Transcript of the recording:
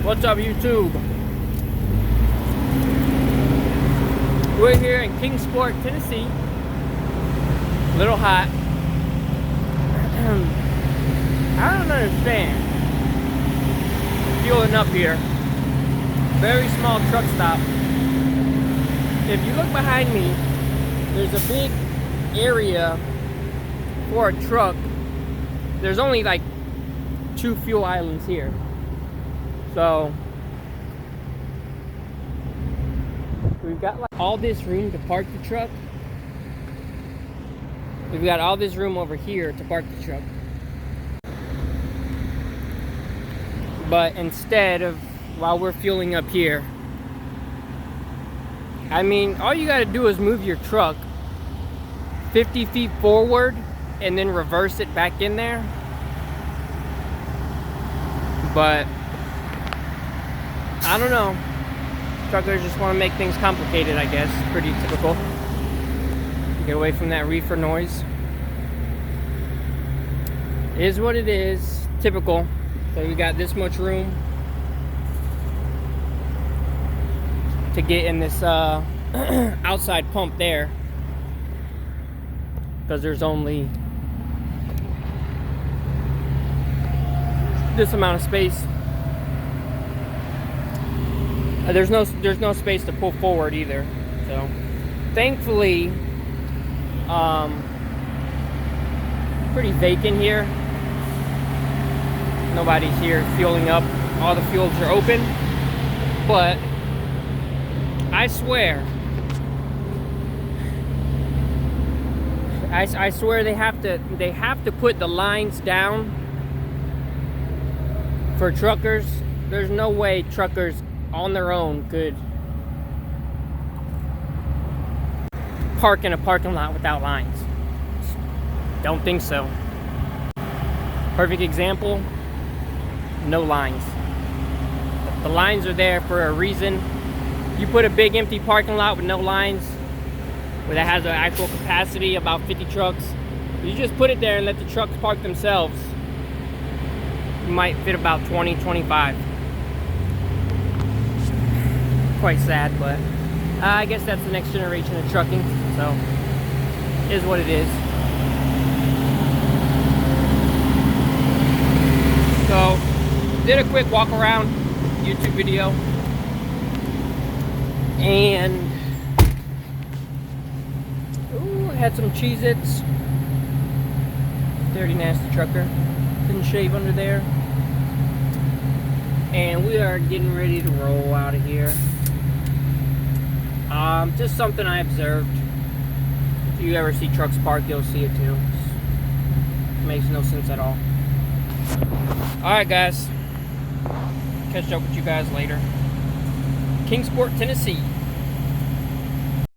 What's up, YouTube? We're here in Kingsport, Tennessee. A little hot. I don't understand. Fueling up here. Very small truck stop. If you look behind me, there's a big area for a truck. There's only like 2 fuel islands here. So we've got like all this room to park the truck. We've got all this room over here to park the truck. But instead of, while we're fueling up here, I mean, all you gotta do is move your truck 50 feet forward and then reverse it back in there. But I don't know. Truckers just want to make things complicated, I guess. Pretty typical. Get away from that reefer noise. It is what it is. Typical. So you got this much room to get in this outside pump there, because there's only this amount of space. There's no space to pull forward either. So thankfully, pretty vacant here. Nobody's here fueling up. All the fuels are open. But I swear, I swear they have to put the lines down for truckers. There's no way truckers on their own could park in a parking lot without lines. Don't think so. Perfect example, no lines. The lines are there for a reason. You put a big empty parking lot with no lines, where that has an actual capacity about 50 trucks, you just put it there and let the trucks park themselves. You might fit about 20, 25. Quite sad, but I guess that's the next generation of trucking, so it is what it is. So did a quick walk around YouTube video, and had some Cheez-Its. Dirty nasty trucker, didn't shave under there, and we are getting ready to roll out of here. Just something I observed. If you ever see trucks parked, you'll see it too. It makes no sense at all. Alright guys, catch up with you guys later. Kingsport, Tennessee.